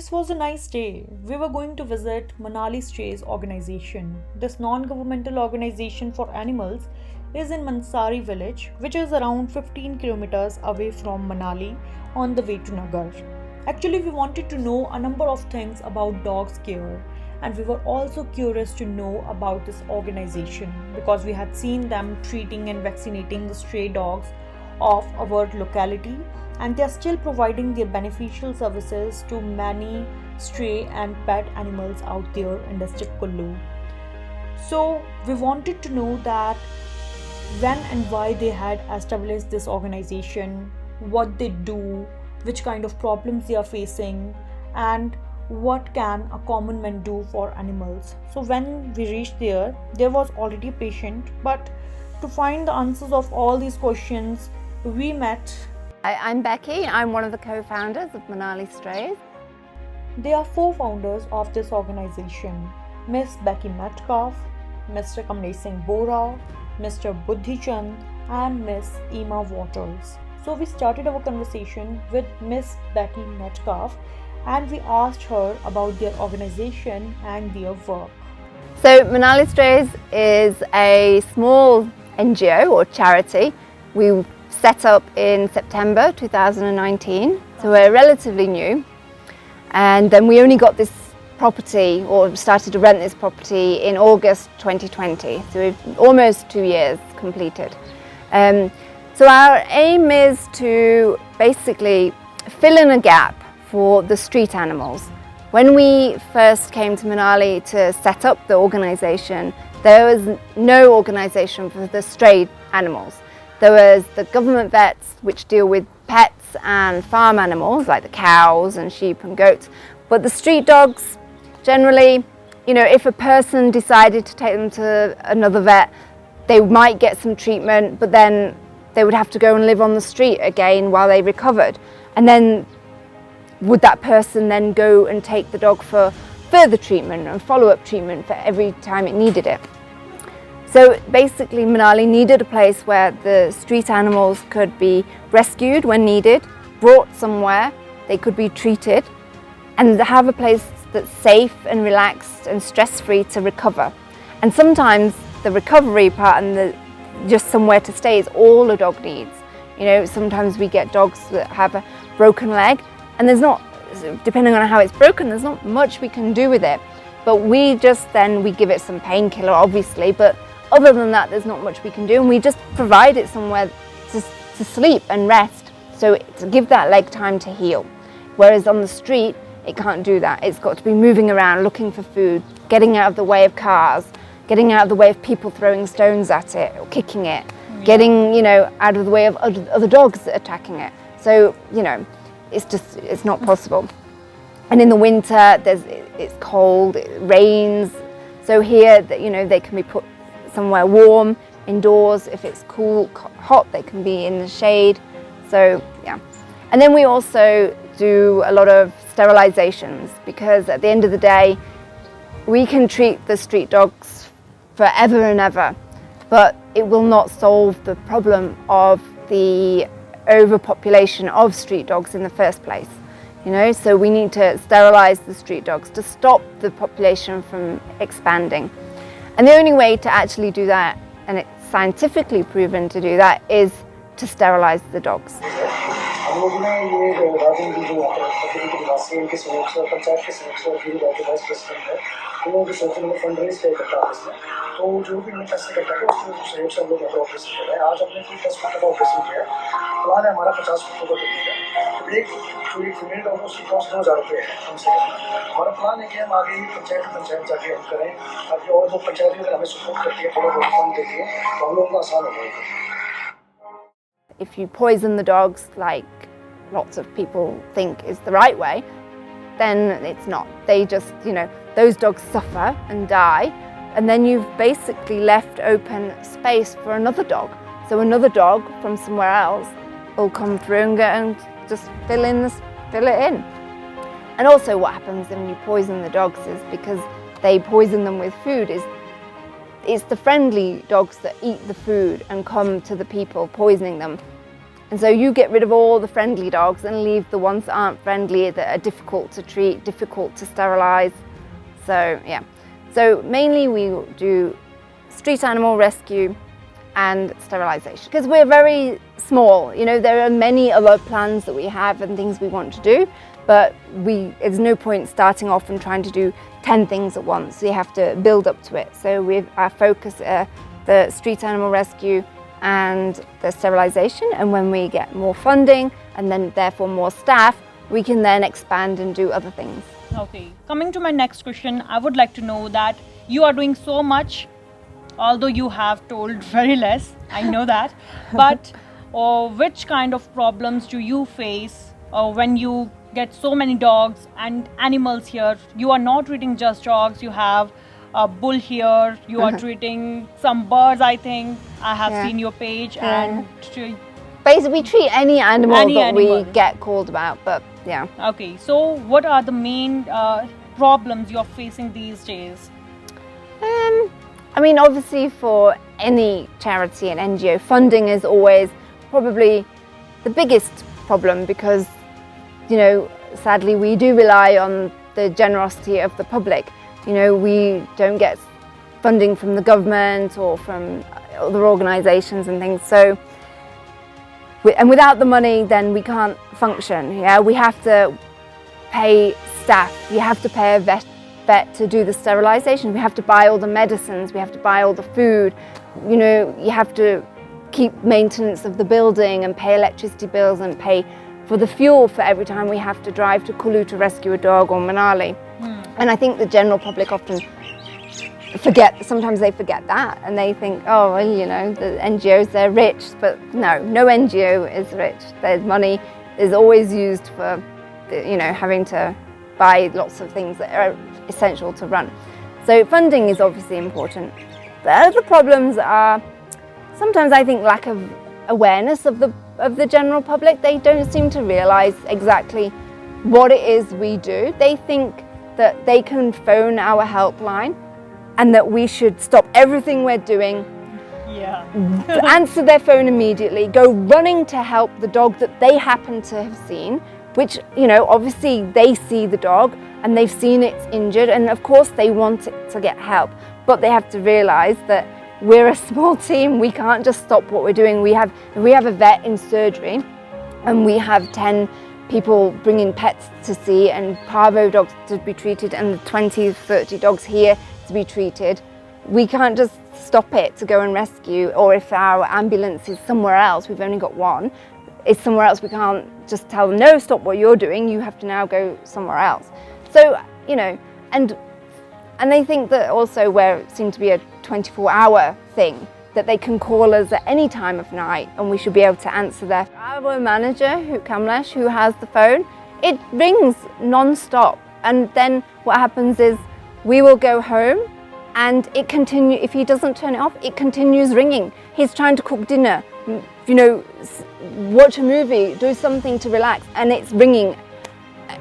This was a nice day. We were going to visit Manali Strays organization. This non-governmental organization for animals is in Mansari village, which is around 15 kilometers away from Manali on the way to Nagar. Actually, we wanted to know a number of things about dogs care, and we were also curious to know about this organization because we had seen them treating and vaccinating the stray dogs of our locality, and they are still providing their beneficial services to many stray and pet animals out there in district Kullu. So we wanted to know that when and why they had established this organization, what they do, which kind of problems they are facing, and what can a common man do for animals. So when we reached there was already a patient, but to find the answers of all these questions, we met. I'm Becky. I'm one of the co-founders of Manali Strays. There are 4 founders of this organization: Miss Becky Metcalf, Mr. Kamlesh Singh Bora, Mr. Buddhi Chand, and Miss Ema Waters. So we started our conversation with Miss Becky Metcalf, and we asked her about their organization and their work. So Manali Strays is a small NGO or charity. We set up in September 2019, so we're relatively new. And then we only got this property, or started to rent this property, in August 2020. So we've almost 2 years completed. So our aim is to basically fill in a gap for the street animals. When we first came to Manali to set up the organisation, there was no organisation for the stray animals. There was the government vets, which deal with pets and farm animals like the cows and sheep and goats. But the street dogs, generally, if a person decided to take them to another vet, they might get some treatment, but then they would have to go and live on the street again while they recovered. And then would that person then go and take the dog for further treatment and follow-up treatment for every time it needed it? So basically Manali needed a place where the street animals could be rescued when needed, brought somewhere, they could be treated, and have a place that's safe and relaxed and stress-free to recover. And sometimes the recovery part and just somewhere to stay is all a dog needs. Sometimes we get dogs that have a broken leg, and depending on how it's broken, there's not much we can do with it. But we give it some painkiller, obviously, but other than that, there's not much we can do, and we just provide it somewhere to sleep and rest, so to give that leg time to heal. Whereas on the street, it can't do that. It's got to be moving around, looking for food, getting out of the way of cars, getting out of the way of people throwing stones at it or kicking it, getting out of the way of other dogs attacking it. So it's not possible. And in the winter, it's cold, it rains. So here, they can be put somewhere warm, indoors. If it's cool, hot, they can be in the shade. So yeah. And then we also do a lot of sterilizations, because at the end of the day, we can treat the street dogs forever and ever, but it will not solve the problem of the overpopulation of street dogs in the first place. So we need to sterilize the street dogs to stop the population from expanding. And the only way to actually do that, and it's scientifically proven to do that, is to sterilize the dogs. तो जो भी हमने test करता है उसमें कुछ सहयोग से हम लोग यहाँ पर ऑपरेशन कर रहे हैं। आज हमने 10 फुट का ऑपरेशन किया है। प्लान है हमारा 50 फुट का करने का। तो एक फीमेल डॉग उसकी कॉस्ट 2000 रुपये है कम से कम। हमारा प्लान है कि हम आगे पंचायत जाके हम करें, ताकि और जो पंचायत अगर हमें सपोर्ट करती है, थोड़ा बहुत फंड देती है, तो हम लोगों को आसान हो जाएगा। If you poison the dogs like lots of people think is the right way, then it's not. They just, those dogs suffer and die. And then you've basically left open space for another dog. So another dog from somewhere else will come through and just fill it in. And also what happens when you poison the dogs is, because they poison them with food, it's the friendly dogs that eat the food and come to the people poisoning them. And so you get rid of all the friendly dogs and leave the ones that aren't friendly, that are difficult to treat, difficult to sterilize. So yeah, so mainly we do street animal rescue and sterilization because we're very small. You know, there are many other plans that we have and things we want to do, but there's no point starting off and trying to do 10 things at once. You have to build up to it. So our focus the street animal rescue and the sterilization, and when we get more funding and then therefore more staff, we can then expand and do other things. Okay, coming to my next question, I would like to know that you are doing so much, although you have told very less, I know that, but which kind of problems do you face when you get so many dogs and animals here? You are not treating just dogs, you have a bull here, you are treating some birds, I think. I have seen your page and basically we treat any animal we get called about, but yeah. Okay, so what are the main problems you're facing these days? I mean, obviously for any charity and NGO, funding is always probably the biggest problem because, you know, sadly we do rely on the generosity of the public. You know, we don't get funding from the government or from other organisations and things. So, and without the money, then we can't function. Yeah, we have to pay staff. You have to pay a vet to do the sterilisation. We have to buy all the medicines. We have to buy all the food. You know, you have to keep maintenance of the building and pay electricity bills and pay for the fuel for every time we have to drive to Kullu to rescue a dog or Manali. And I think the general public often sometimes they forget that and they think, oh, well, you know, the NGOs, they're rich, but no NGO is rich. There's money is always used for, you know, having to buy lots of things that are essential to run. So funding is obviously important. The other problems are sometimes I think lack of awareness of the general public. They don't seem to realise exactly what it is we do. They think that they can phone our helpline and that we should stop everything we're doing, answer their phone immediately, go running to help the dog that they happen to have seen, which, you know, obviously they see the dog and they've seen it's injured and of course they want it to get help, but they have to realise that we're a small team, we can't just stop what we're doing. We have a vet in surgery and we have 10 people bringing pets to see and parvo dogs to be treated and 20, 30 dogs here to be treated. We can't just stop it to go and rescue, or if our ambulance is somewhere else, we've only got one, it's somewhere else, we can't just tell them, no, stop what you're doing, you have to now go somewhere else. So, you know, and they think that also where it seemed to be a 24-hour thing, that they can call us at any time of night and we should be able to answer their. Our manager, Kamlesh, who has the phone, it rings non-stop, and then what happens is we will go home and it continues. If he doesn't turn it off, it continues ringing. He's trying to cook dinner, you know, watch a movie, do something to relax, and it's ringing.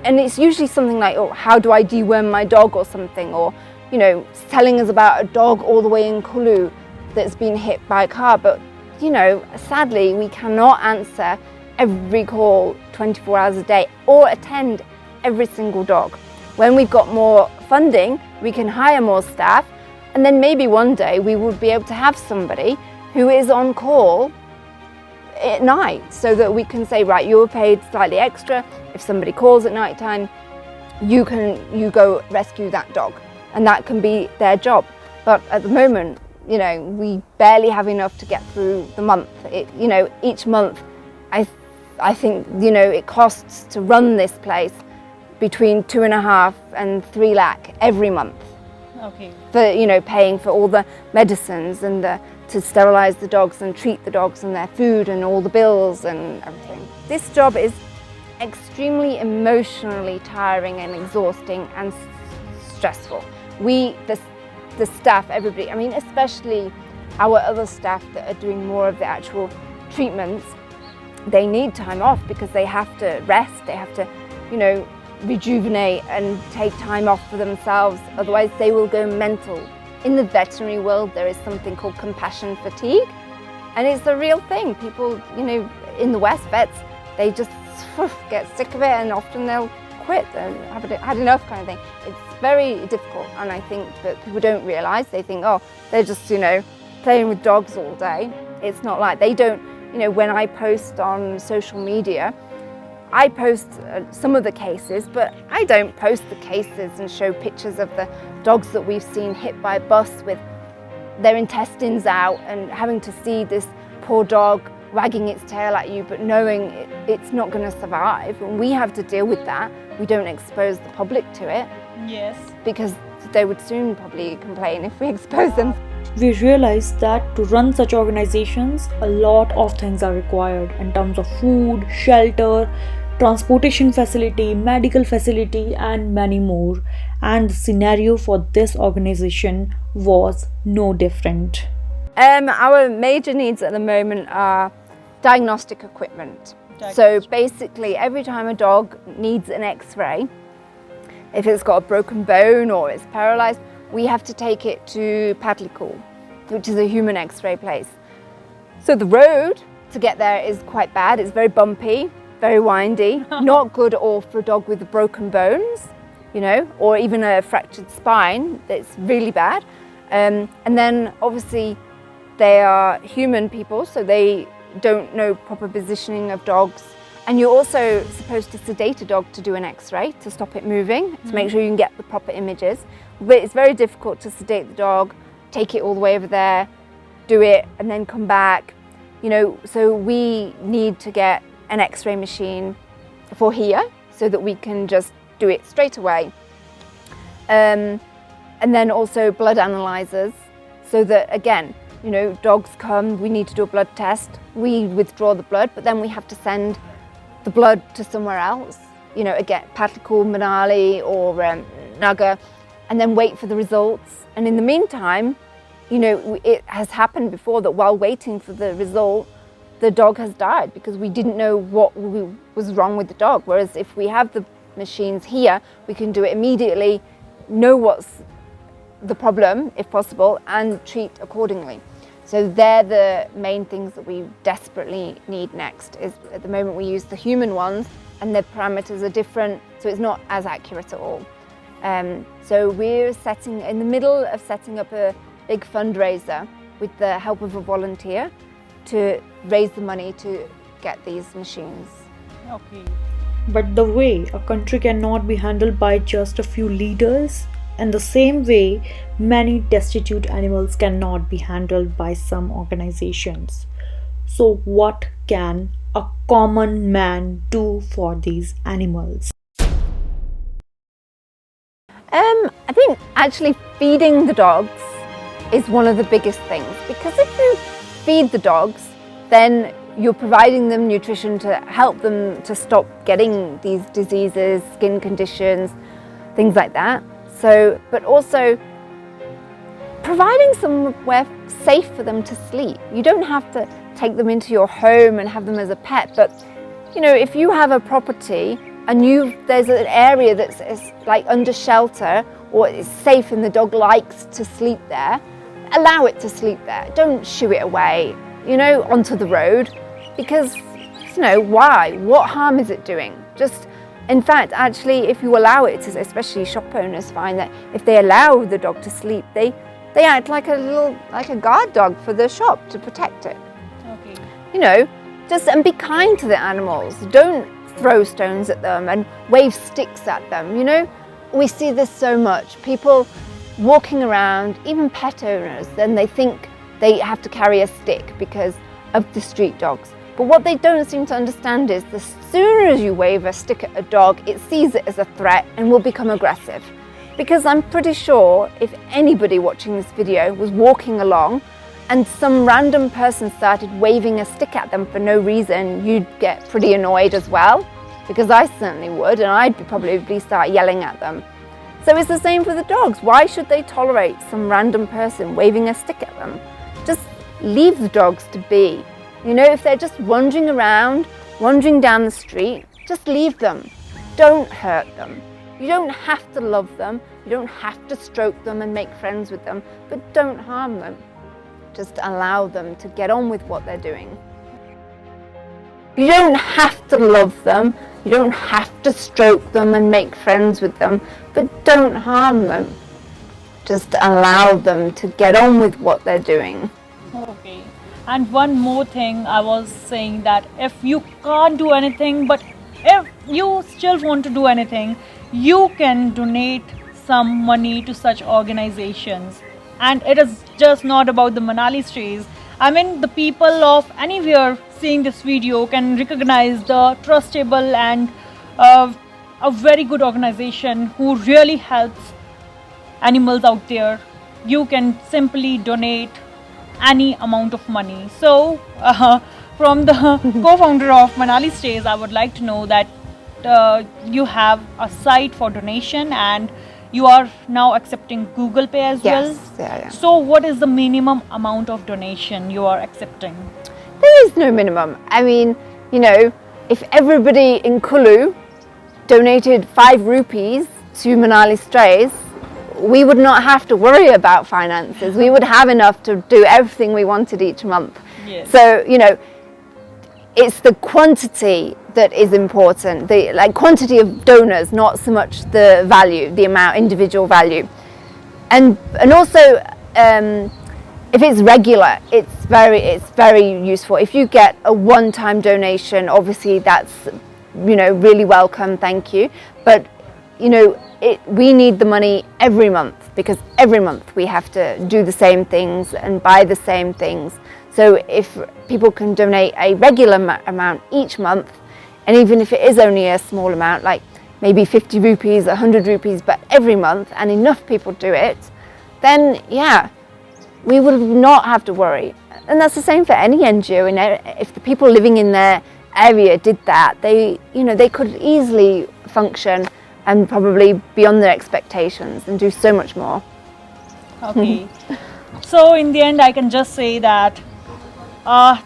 And it's usually something like, oh, how do I deworm my dog or something, or, you know, telling us about a dog all the way in Kullu that's been hit by a car. But, you know, sadly, we cannot answer every call 24 hours a day or attend every single dog. When we've got more funding, we can hire more staff, and then maybe one day we would be able to have somebody who is on call at night, so that we can say, right, you're paid slightly extra. If somebody calls at night time, you go rescue that dog, and that can be their job. But at the moment, you know, we barely have enough to get through the month. You know, each month, I think, you know, it costs to run this place between 2.5 and 3 lakh every month. Okay. For, you know, paying for all the medicines and to sterilise the dogs and treat the dogs and their food and all the bills and everything. This job is extremely emotionally tiring and exhausting and stressful. The staff, everybody, I mean, especially our other staff that are doing more of the actual treatments, they need time off because they have to rest, they have to, you know, rejuvenate and take time off for themselves, otherwise they will go mental. In the veterinary world, there is something called compassion fatigue, and it's a real thing. People, you know, in the West, vets, they just get sick of it and often they'll quit and have had enough kind of thing. It's very difficult, and I think that people don't realise. They think, oh, they're just, you know, playing with dogs all day. It's not like they don't, you know, when I post on social media, I post some of the cases, but I don't post the cases and show pictures of the dogs that we've seen hit by a bus with their intestines out and having to see this poor dog wagging its tail at you, but knowing it's not going to survive. And we have to deal with that. We don't expose the public to it. Yes. Because they would soon probably complain if we expose them. We realize that to run such organizations, a lot of things are required in terms of food, shelter, transportation facility, medical facility, and many more. And the scenario for this organization was no different. Our major needs at the moment are diagnostic equipment. So basically, every time a dog needs an X-ray, if it's got a broken bone or it's paralysed, we have to take it to Padlikool, which is a human X-ray place. So the road to get there is quite bad. It's very bumpy, very windy, not good at all for a dog with broken bones, you know, or even a fractured spine. That's really bad. And then obviously they are human people, so they don't know proper positioning of dogs. And you're also supposed to sedate a dog to do an X-ray to stop it moving, to make sure you can get the proper images. But it's very difficult to sedate the dog, take it all the way over there, do it, and then come back. You know, so we need to get an X-ray machine for here so that we can just do it straight away. And then also blood analyzers, so that again, you know, dogs come, we need to do a blood test, we withdraw the blood, but then we have to send the blood to somewhere else, you know, again, Padlikool, Manali or Naga, and then wait for the results. And in the meantime, you know, it has happened before that while waiting for the result, the dog has died because we didn't know what was wrong with the dog. Whereas if we have the machines here, we can do it immediately, know what's the problem, if possible, and treat accordingly. So they're the main things that we desperately need next. Is at the moment we use the human ones and their parameters are different, so it's not as accurate at all. So we're in the middle of setting up a big fundraiser with the help of a volunteer to raise the money to get these machines. Okay. But the way a country cannot be handled by just a few leaders, in the same way, many destitute animals cannot be handled by some organizations. So what can a common man do for these animals? I think actually feeding the dogs is one of the biggest things, because if you feed the dogs, then you're providing them nutrition to help them to stop getting these diseases, skin conditions, things like that. So, but also providing somewhere safe for them to sleep. You don't have to take them into your home and have them as a pet, but you know, if you have a property and there's an area that's like under shelter or it's safe and the dog likes to sleep there, allow it to sleep there. Don't shoo it away, you know, onto the road, because, you know, why? What harm is it doing? Just, in fact, actually, if you allow it to, especially shop owners find that if they allow the dog to sleep, they act like a guard dog for the shop to protect it. Okay. You know, and be kind to the animals. Don't throw stones at them and wave sticks at them, you know. We see this so much. People walking around, even pet owners, then they think they have to carry a stick because of the street dogs. But what they don't seem to understand is the sooner as you wave a stick at a dog, it sees it as a threat and will become aggressive. Because I'm pretty sure if anybody watching this video was walking along and some random person started waving a stick at them for no reason, you'd get pretty annoyed as well, because I certainly would, and I'd probably start yelling at them. So it's the same for the dogs. Why should they tolerate some random person waving a stick at them? Just leave the dogs to be. You know, if they're just wandering around, wandering down the street, just leave them. Don't hurt them. You don't have to love them. You don't have to stroke them and make friends with them, but don't harm them. Just allow them to get on with what they're doing. You don't have to love them, you don't have to stroke them and make friends with them, but don't harm them. Just allow them to get on with what they're doing. Okay. And one more thing, I was saying that if you can't do anything, but if you still want to do anything, you can donate some money to such organizations. And it is just not about the Manali Strays. I mean, the people of anywhere seeing this video can recognize the trustable and a very good organization who really helps animals out there. You can simply donate any amount of money. So from the co-founder of Manali Strays, I would like to know that you have a site for donation and you are now accepting Google Pay as well. Yeah. So what is the minimum amount of donation you are accepting? There is no minimum. I mean, you know, if everybody in Kullu donated 5 rupees to Manali Strays, we would not have to worry about finances. We would have enough to do everything we wanted each month. Yes. So, you know, it's the quantity that is important, the quantity of donors, not so much the value, the amount, individual value. And also, if it's regular, it's very useful. If you get a one-time donation, obviously that's, you know, really welcome, thank you. But, you know, we need the money every month, because every month we have to do the same things and buy the same things. So if people can donate a regular amount each month, and even if it is only a small amount, like maybe 50 rupees, 100 rupees, but every month, and enough people do it, then yeah, we would not have to worry. And that's the same for any NGO. And if the people living in their area did that, they could easily function and probably beyond their expectations and do so much more. Okay. So in the end, I can just say that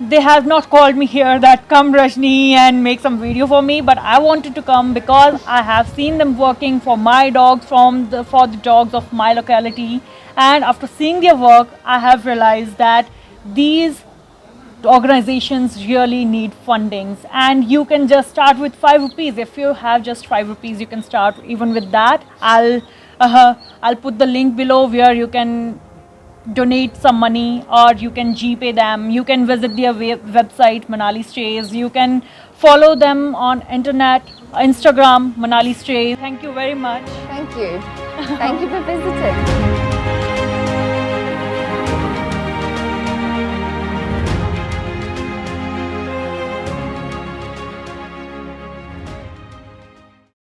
they have not called me here that come Rajni and make some video for me, but I wanted to come because I have seen them working for my dogs, for the dogs of my locality, and after seeing their work, I have realized that these organizations really need fundings, and you can just start with 5 rupees. If you have just 5 rupees, you can start even with that. I'll put the link below where you can donate some money, or you can GPay them. You can visit their website Manali Strays. You can follow them on internet, Instagram Manali Strays. Thank you very much. Thank you. Thank you for visiting.